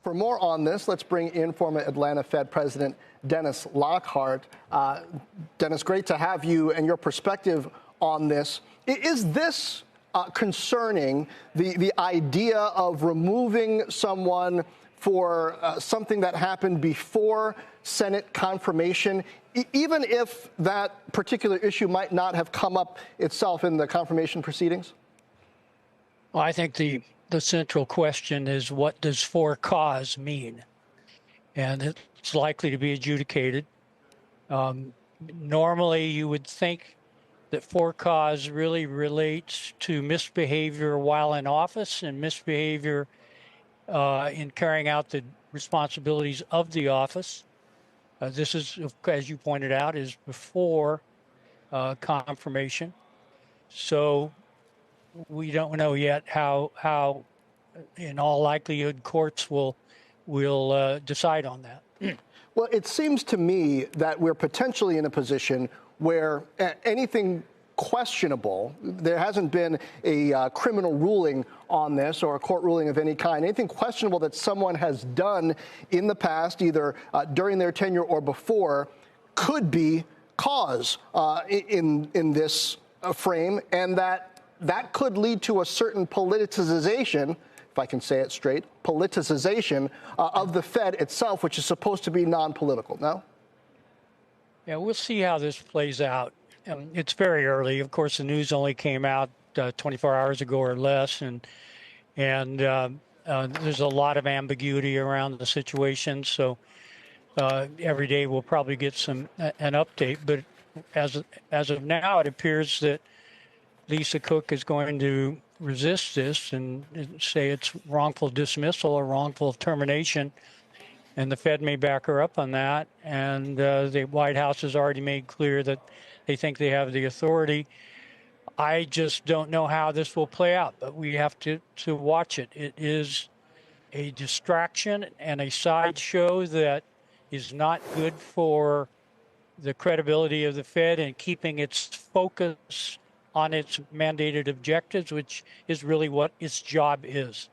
For more on this, let's bring in former Atlanta Fed President Dennis Lockhart. Dennis, great to have you and your perspective on this. Is this concerning, the idea of removing someone for something that happened before Senate confirmation, even if that particular issue might not have come up itself in the confirmation proceedings? Well, I think the central question is, what does for cause mean? And it's likely to be adjudicated. Normally, you would think that for cause really relates to misbehavior while in office and misbehavior in carrying out the responsibilities of the office. This is, as you pointed out, is before confirmation. So we don't know yet how in all likelihood, courts will decide on that. Well, it seems to me that we're potentially in a position where anything questionable, there hasn't been a criminal ruling on this or a court ruling of any kind, anything questionable that someone has done in the past, either during their tenure or before, could be cause in this frame, and that could lead to a certain politicization, if I can say it straight, politicization of the Fed itself, which is supposed to be non-political, no? Yeah, we'll see how this plays out. It's very early. Of course, the news only came out 24 hours ago or less, and there's a lot of ambiguity around the situation. So every day we'll probably get an update. But as of now, it appears that Lisa Cook is going to resist this and say it's wrongful dismissal or wrongful termination, and the Fed may back her up on that. And the White House has already made clear that they think they have the authority. I just don't know how this will play out, but we have to watch it. It is a distraction and a sideshow that is not good for the credibility of the Fed and keeping its focus on its mandated objectives, which is really what its job is.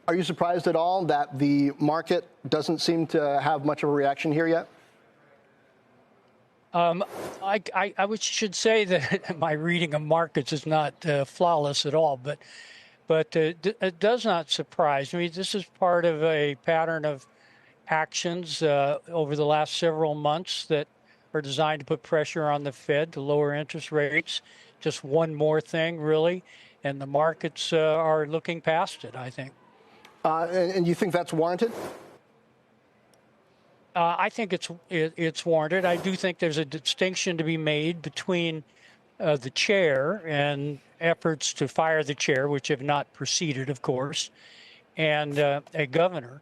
Are you surprised at all that the market doesn't seem to have much of a reaction here yet? I should say that my reading of markets is not flawless at all, but it does not surprise me. This is part of a pattern of actions over the last several months that are designed to put pressure on the Fed to lower interest rates. Just one more thing, really, and the markets are looking past it, I think. And you think that's warranted? I think it's warranted. I do think there's a distinction to be made between the chair and efforts to fire the chair, which have not proceeded, of course, and a governor.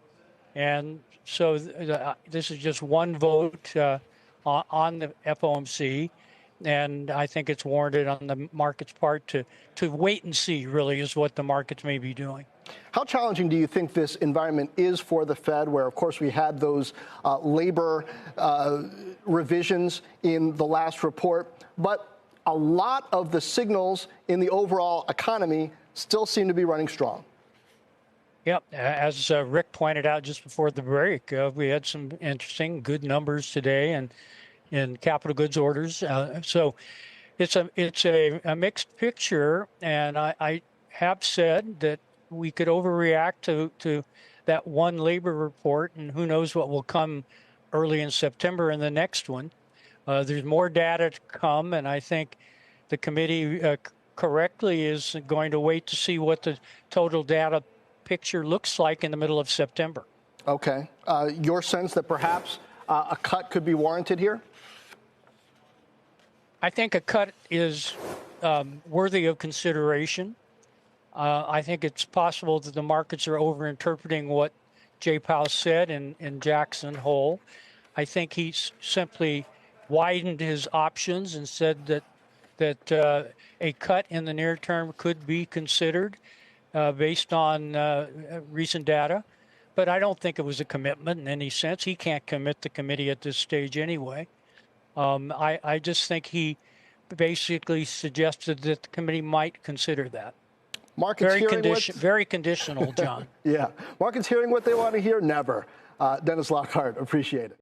And so this is just one vote on the FOMC. And I think it's warranted on the market's part to wait and see, really, is what the markets may be doing. How challenging do you think this environment is for the Fed, where, of course, we had those labor revisions in the last report, but a lot of the signals in the overall economy still seem to be running strong? Yep. As Rick pointed out just before the break, we had some interesting, good numbers today, and in capital goods orders. So it's a mixed picture, and I have said that we could overreact to that one labor report, and who knows what will come early in September in the next one. There's more data to come, and I think the committee correctly is going to wait to see what the total data picture looks like in the middle of September. Okay. Your sense that perhaps a cut could be warranted here? I think a cut is worthy of consideration. I think it's possible that the markets are overinterpreting what Jay Powell said in Jackson Hole. I think he's simply widened his options and said that a cut in the near term could be considered based on recent data. But I don't think it was a commitment in any sense. He can't commit the committee at this stage anyway. I just think he basically suggested that the committee might consider that. Markets very conditional, John. Yeah. Markets hearing what they want to hear? Never. Dennis Lockhart, appreciate it.